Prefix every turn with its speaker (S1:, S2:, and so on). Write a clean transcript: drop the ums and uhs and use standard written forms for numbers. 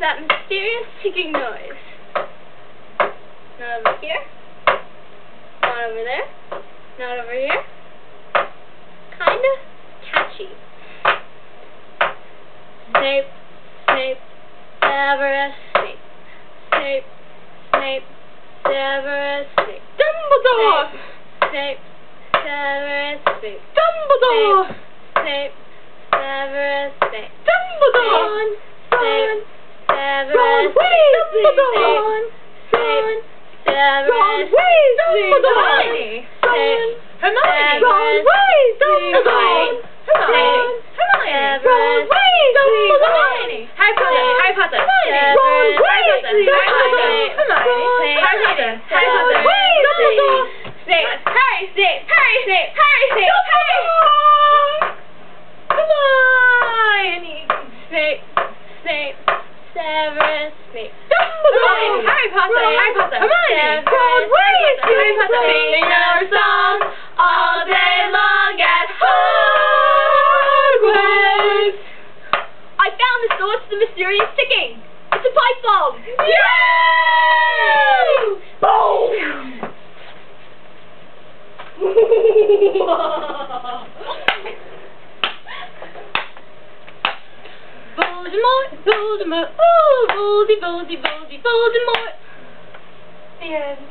S1: that mysterious ticking noise. Not over here. Not over there. Not over here. Kinda catchy. Snape, Snape, Severus Snape. Snape, Snape, Severus Snape.
S2: Dumbledore!
S1: Snape, Severus Snape.
S2: Dumbledore!
S1: Snape, Severus Snape.
S2: Dumbledore!
S1: Snape, Severus
S2: Ron Weasley!
S1: Snape, Severus
S2: Ron Weasley!
S1: Hermione.
S2: Hermione!
S1: Ron
S2: Weasley!
S1: Hermione.
S2: Hermione! Ron Weasley! Hermione! Harry Potter! Harry Potter! Ron Weasley! Hermione! Harry Potter!
S1: Snape, Harry, Snape, Harry, Snape, Harry, Snape, Harry.
S2: Hermione!
S1: Snape, Snape, Severus Snape.
S2: Hermione! Harry Potter! Harry Potter! Hermione! Ron Weasley! Harry Potter!
S1: Sing our song all day long at
S2: Hogwarts!
S1: I found the source of the mysterious ticking. It's a pipe bomb.
S2: Yay! Boom! Voldemort, Voldemort, ooh, Voldy, Voldy, Voldy, Voldemort. The end.